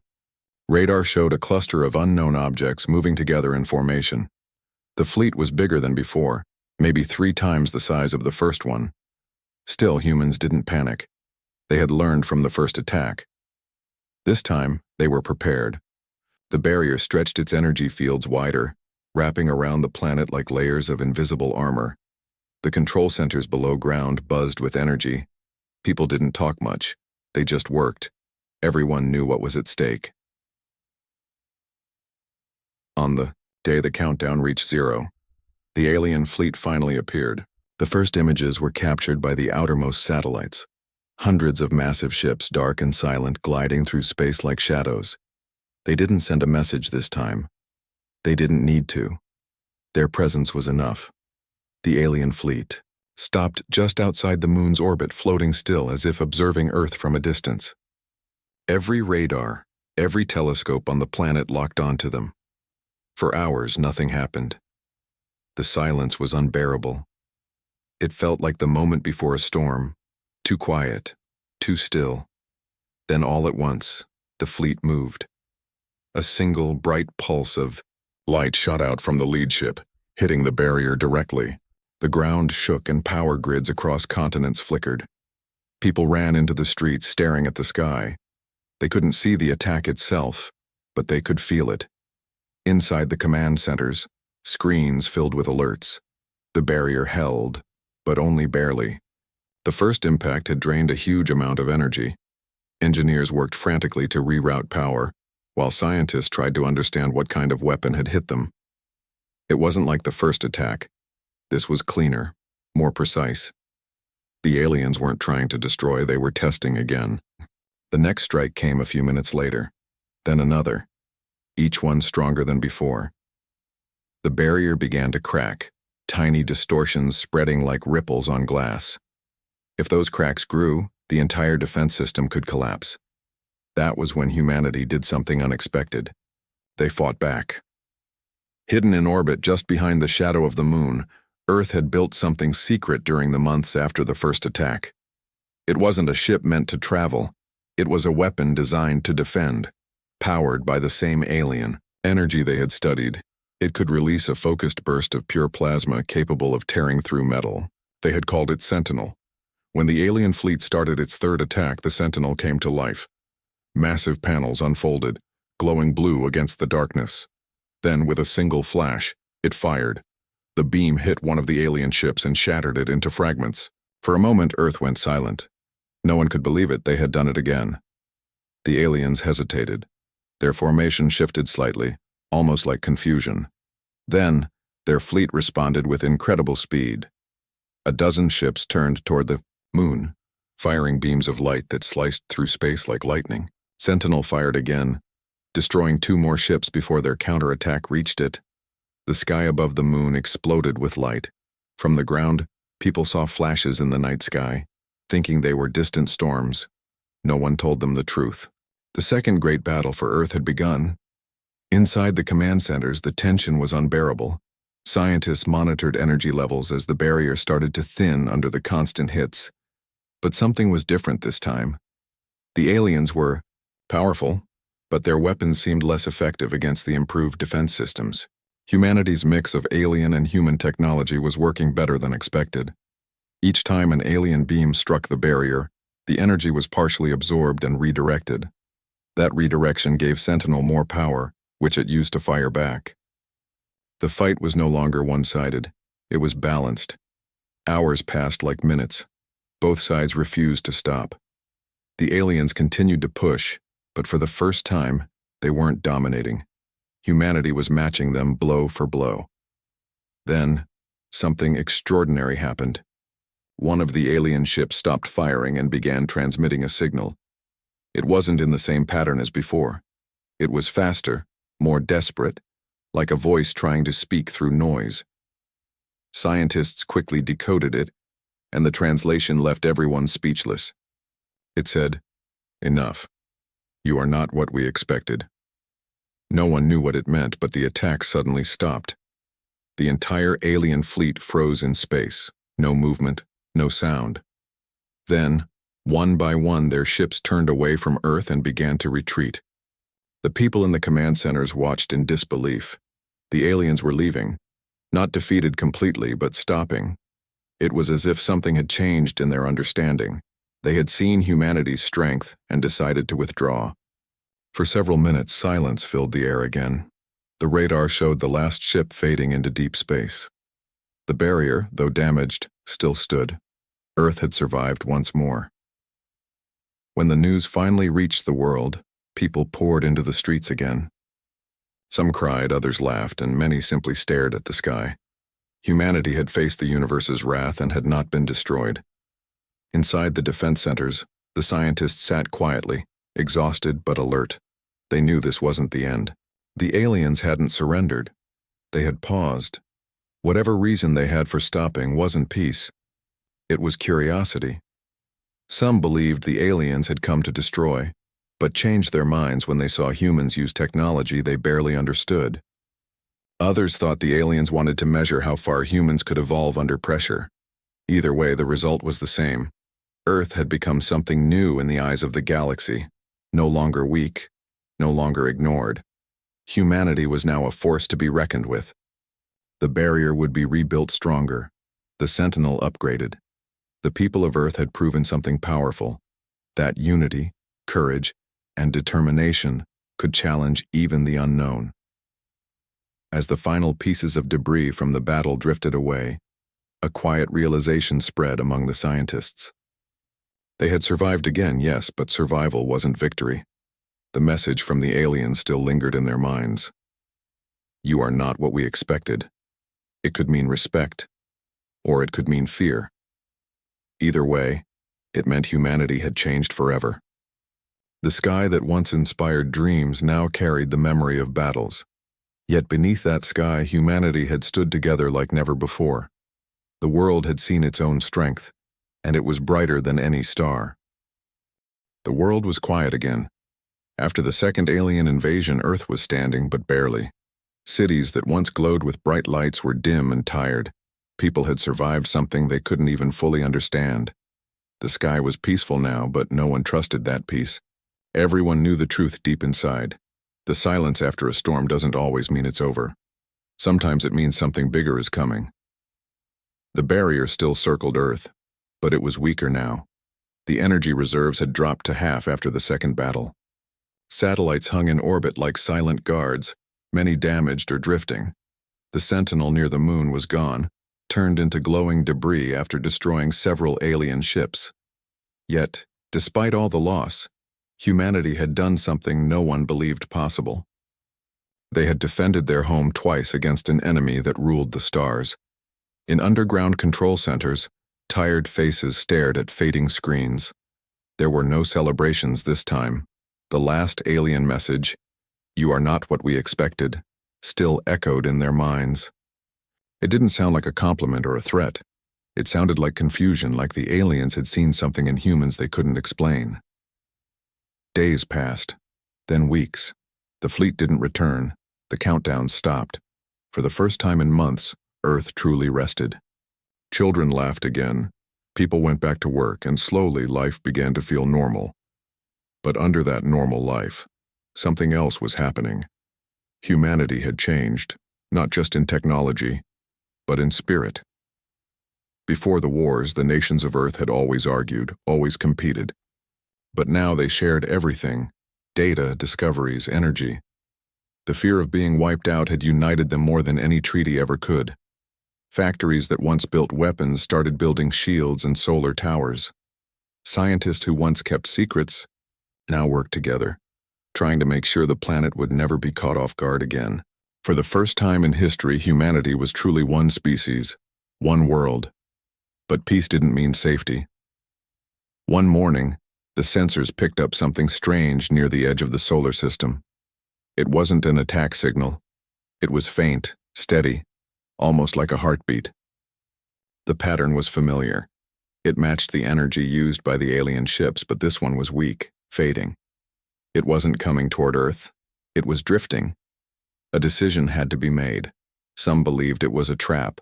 Radar showed a cluster of unknown objects moving together in formation. The fleet was bigger than before, maybe 3 times the size of the first one. Still, humans didn't panic. They had learned from the first attack. This time, they were prepared. The barrier stretched its energy fields wider, wrapping around the planet like layers of invisible armor. The control centers below ground buzzed with energy. People didn't talk much. They just worked. Everyone knew what was at stake. On the day the countdown reached 0, the alien fleet finally appeared. The first images were captured by the outermost satellites. Hundreds of massive ships, dark and silent, gliding through space like shadows. They didn't send a message this time. They didn't need to. Their presence was enough. The alien fleet stopped just outside the moon's orbit, floating still as if observing Earth from a distance. Every radar, every telescope on the planet locked onto them. For hours, nothing happened. The silence was unbearable. It felt like the moment before a storm, too quiet, too still. Then all at once, the fleet moved. A single bright pulse of light shot out from the lead ship, hitting the barrier directly. The ground shook and power grids across continents flickered. People ran into the streets, staring at the sky. They couldn't see the attack itself, but they could feel it. Inside the command centers, screens filled with alerts. The barrier held, but only barely. The first impact had drained a huge amount of energy. Engineers worked frantically to reroute power, while scientists tried to understand what kind of weapon had hit them. It wasn't like the first attack. This was cleaner, more precise. The aliens weren't trying to destroy, they were testing again. The next strike came a few minutes later, then another, each one stronger than before. The barrier began to crack, tiny distortions spreading like ripples on glass. If those cracks grew, the entire defense system could collapse. That was when humanity did something unexpected. They fought back. Hidden in orbit just behind the shadow of the moon, Earth had built something secret during the months after the first attack. It wasn't a ship meant to travel. It was a weapon designed to defend, powered by the same alien energy they had studied. It could release a focused burst of pure plasma capable of tearing through metal. They had called it Sentinel. When the alien fleet started its third attack, the Sentinel came to life. Massive panels unfolded, glowing blue against the darkness. Then, with a single flash, it fired. The beam hit one of the alien ships and shattered it into fragments. For a moment, Earth went silent. No one could believe it, they had done it again. The aliens hesitated. Their formation shifted slightly, almost like confusion. Then, their fleet responded with incredible speed. A dozen ships turned toward the moon, firing beams of light that sliced through space like lightning. Sentinel fired again, destroying 2 more ships before their counterattack reached it. The sky above the moon exploded with light. From the ground, people saw flashes in the night sky, thinking they were distant storms. No one told them the truth. The second great battle for Earth had begun. Inside the command centers, the tension was unbearable. Scientists monitored energy levels as the barrier started to thin under the constant hits. But something was different this time. The aliens were powerful, but their weapons seemed less effective against the improved defense systems. Humanity's mix of alien and human technology was working better than expected. Each time an alien beam struck the barrier, the energy was partially absorbed and redirected. That redirection gave Sentinel more power, which it used to fire back. The fight was no longer one-sided. It was balanced. Hours passed like minutes. Both sides refused to stop. The aliens continued to push, but for the first time, they weren't dominating. Humanity was matching them blow for blow. Then, something extraordinary happened. One of the alien ships stopped firing and began transmitting a signal. It wasn't in the same pattern as before. It was faster, more desperate, like a voice trying to speak through noise. Scientists quickly decoded it, and the translation left everyone speechless. It said, "Enough. You are not what we expected." No one knew what it meant, but the attack suddenly stopped. The entire alien fleet froze in space. No movement, no sound. Then, one by one, their ships turned away from Earth and began to retreat. The people in the command centers watched in disbelief. The aliens were leaving, not defeated completely, but stopping. It was as if something had changed in their understanding. They had seen humanity's strength and decided to withdraw. For several minutes, silence filled the air again. The radar showed the last ship fading into deep space. The barrier, though damaged, still stood. Earth had survived once more. When the news finally reached the world, people poured into the streets again. Some cried, others laughed, and many simply stared at the sky. Humanity had faced the universe's wrath and had not been destroyed. Inside the defense centers, the scientists sat quietly, exhausted but alert. They knew this wasn't the end. The aliens hadn't surrendered. They had paused. Whatever reason they had for stopping wasn't peace. It was curiosity. Some believed the aliens had come to destroy, but changed their minds when they saw humans use technology they barely understood. Others thought the aliens wanted to measure how far humans could evolve under pressure. Either way, the result was the same. Earth had become something new in the eyes of the galaxy, no longer weak, no longer ignored. Humanity was now a force to be reckoned with. The barrier would be rebuilt stronger, the Sentinel upgraded. The people of Earth had proven something powerful, that unity, courage, and determination could challenge even the unknown. As the final pieces of debris from the battle drifted away, a quiet realization spread among the scientists. They had survived again, yes, but survival wasn't victory. The message from the aliens still lingered in their minds. You are not what we expected. It could mean respect, or it could mean fear. Either way, it meant humanity had changed forever. The sky that once inspired dreams now carried the memory of battles. Yet beneath that sky, humanity had stood together like never before. The world had seen its own strength, and it was brighter than any star. The world was quiet again. After the second alien invasion, Earth was standing, but barely. Cities that once glowed with bright lights were dim and tired. People had survived something they couldn't even fully understand. The sky was peaceful now, but no one trusted that peace. Everyone knew the truth deep inside. The silence after a storm doesn't always mean it's over. Sometimes it means something bigger is coming. The barrier still circled Earth, but it was weaker now. The energy reserves had dropped to half after the second battle. Satellites hung in orbit like silent guards, many damaged or drifting. The Sentinel near the moon was gone, turned into glowing debris after destroying several alien ships. Yet, despite all the loss, humanity had done something no one believed possible. They had defended their home twice against an enemy that ruled the stars. In underground control centers, tired faces stared at fading screens. There were no celebrations this time. The last alien message, "You are not what we expected," still echoed in their minds. It didn't sound like a compliment or a threat. It sounded like confusion, like the aliens had seen something in humans they couldn't explain. Days passed, then weeks. The fleet didn't return. The countdown stopped. For the first time in months, Earth truly rested. Children laughed again. People went back to work, and slowly life began to feel normal. But under that normal life, something else was happening. Humanity had changed, not just in technology, but in spirit. Before the wars, the nations of Earth had always argued, always competed. But now they shared everything: data, discoveries, energy. The fear of being wiped out had united them more than any treaty ever could. Factories that once built weapons started building shields and solar towers. Scientists who once kept secrets now worked together, trying to make sure the planet would never be caught off guard again. For the first time in history, humanity was truly one species, one world. But peace didn't mean safety. One morning, the sensors picked up something strange near the edge of the solar system. It wasn't an attack signal. It was faint, steady, almost like a heartbeat. The pattern was familiar. It matched the energy used by the alien ships, but this one was weak, fading. It wasn't coming toward Earth. It was drifting. A decision had to be made. Some believed it was a trap.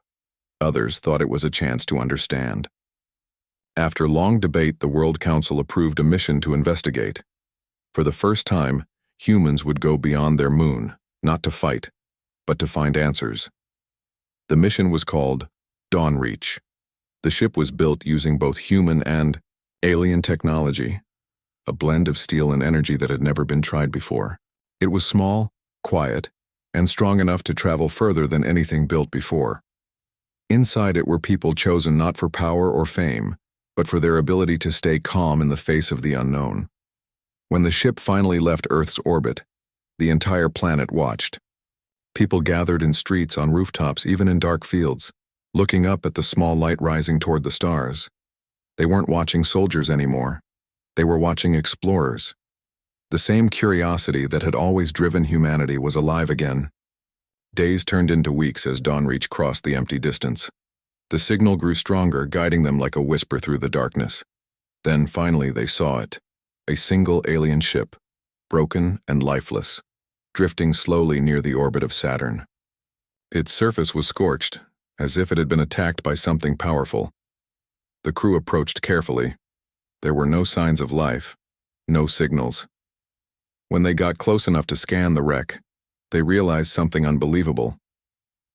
Others thought it was a chance to understand. After long debate, the World Council approved a mission to investigate. For the first time, humans would go beyond their moon, not to fight, but to find answers. The mission was called Dawnreach. The ship was built using both human and alien technology, a blend of steel and energy that had never been tried before. It was small, quiet, and strong enough to travel further than anything built before. Inside it were people chosen not for power or fame, but for their ability to stay calm in the face of the unknown. When the ship finally left Earth's orbit, the entire planet watched. People gathered in streets, on rooftops, even in dark fields, looking up at the small light rising toward the stars. They weren't watching soldiers anymore. They were watching explorers. The same curiosity that had always driven humanity was alive again. Days turned into weeks as Dawnreach crossed the empty distance. The signal grew stronger, guiding them like a whisper through the darkness. Then finally they saw it. A single alien ship, broken and lifeless, drifting slowly near the orbit of Saturn. Its surface was scorched, as if it had been attacked by something powerful. The crew approached carefully. There were no signs of life, no signals. When they got close enough to scan the wreck, they realized something unbelievable.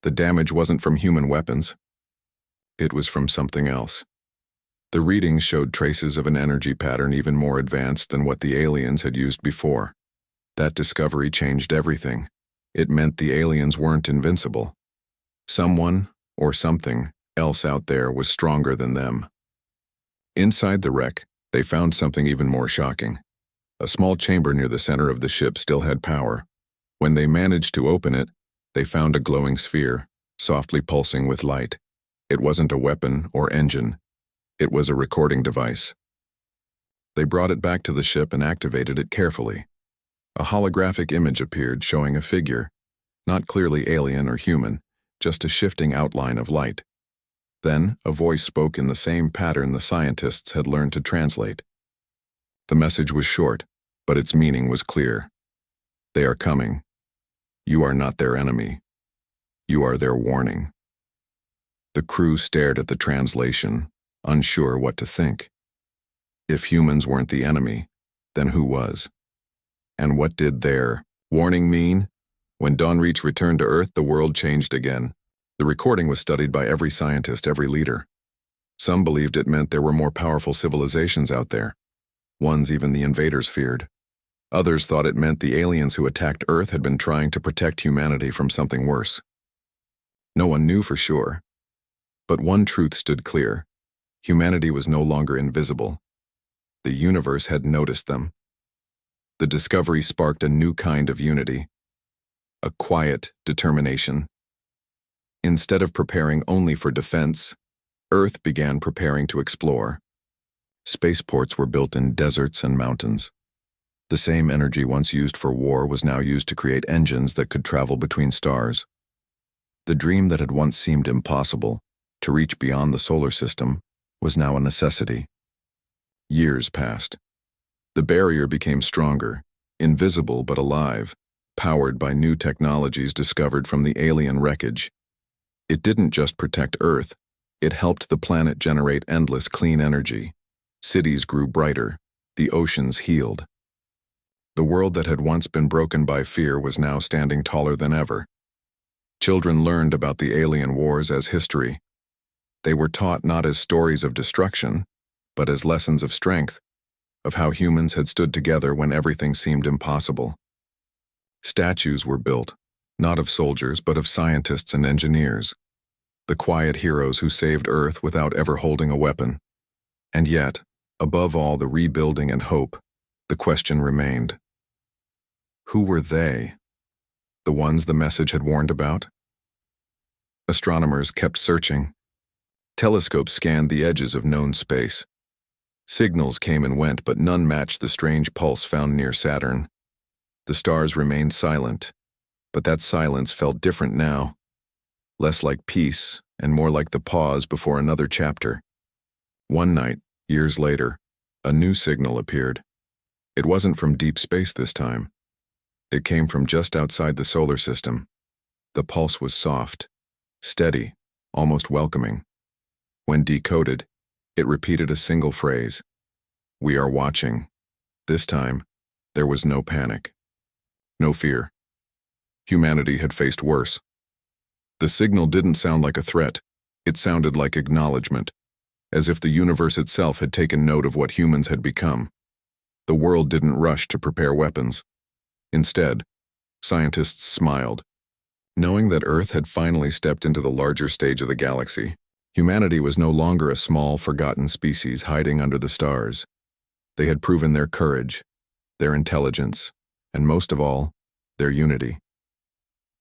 The damage wasn't from human weapons. It was from something else. The readings showed traces of an energy pattern even more advanced than what the aliens had used before. That discovery changed everything. It meant the aliens weren't invincible. Someone, or something, else out there was stronger than them. Inside the wreck, they found something even more shocking. A small chamber near the center of the ship still had power. When they managed to open it, they found a glowing sphere, softly pulsing with light. It wasn't a weapon or engine. It was a recording device. They brought it back to the ship and activated it carefully. A holographic image appeared showing a figure, not clearly alien or human, just a shifting outline of light. Then, a voice spoke in the same pattern the scientists had learned to translate. The message was short, but its meaning was clear. They are coming. You are not their enemy. You are their warning. The crew stared at the translation, unsure what to think. If humans weren't the enemy, then who was? And what did their warning mean? When Dawnreach returned to Earth, the world changed again. The recording was studied by every scientist, every leader. Some believed it meant there were more powerful civilizations out there, ones even the invaders feared. Others thought it meant the aliens who attacked Earth had been trying to protect humanity from something worse. No one knew for sure. But one truth stood clear. Humanity was no longer invisible. The universe had noticed them. The discovery sparked a new kind of unity. A quiet determination. Instead of preparing only for defense, Earth began preparing to explore. Spaceports were built in deserts and mountains. The same energy once used for war was now used to create engines that could travel between stars. The dream that had once seemed impossible, to reach beyond the solar system, was now a necessity. Years passed. The barrier became stronger, invisible but alive, powered by new technologies discovered from the alien wreckage. It didn't just protect Earth, it helped the planet generate endless clean energy. Cities grew brighter, the oceans healed. The world that had once been broken by fear was now standing taller than ever. Children learned about the alien wars as history. They were taught not as stories of destruction, but as lessons of strength, of how humans had stood together when everything seemed impossible. Statues were built, not of soldiers but of scientists and engineers, the quiet heroes who saved Earth without ever holding a weapon. And yet, above all the rebuilding and hope, the question remained. Who were they? The ones the message had warned about? Astronomers kept searching. Telescopes scanned the edges of known space. Signals came and went, but none matched the strange pulse found near Saturn. The stars remained silent, but that silence felt different now. Less like peace, and more like the pause before another chapter. One night, years later, a new signal appeared. It wasn't from deep space this time. It came from just outside the solar system. The pulse was soft, steady, almost welcoming. When decoded, it repeated a single phrase: "We are watching." This time, there was no panic, no fear. Humanity had faced worse. The signal didn't sound like a threat. It sounded like acknowledgement, as if the universe itself had taken note of what humans had become. The world didn't rush to prepare weapons. Instead, scientists smiled. Knowing that Earth had finally stepped into the larger stage of the galaxy, humanity was no longer a small, forgotten species hiding under the stars. They had proven their courage, their intelligence, and most of all, their unity.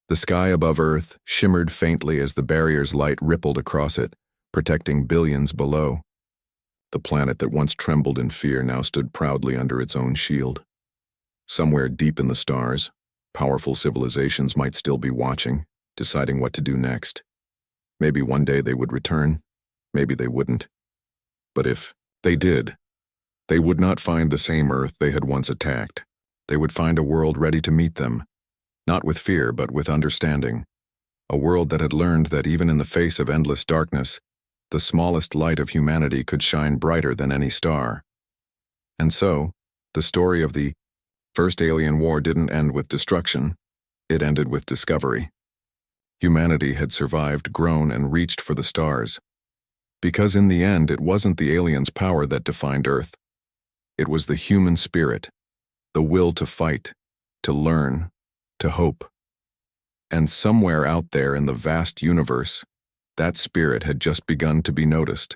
The sky above Earth shimmered faintly as the barrier's light rippled across it, protecting billions below. The planet that once trembled in fear now stood proudly under its own shield. Somewhere deep in the stars, powerful civilizations might still be watching, deciding what to do next. Maybe one day they would return, maybe they wouldn't. But if they did, they would not find the same Earth they had once attacked. They would find a world ready to meet them, not with fear but with understanding. A world that had learned that even in the face of endless darkness, the smallest light of humanity could shine brighter than any star. And so, the story of the first alien war didn't end with destruction. It ended with discovery. Humanity had survived, grown, and reached for the stars. Because in the end, it wasn't the aliens' power that defined Earth. It was the human spirit, the will to fight, to learn, to hope. And somewhere out there in the vast universe, that spirit had just begun to be noticed.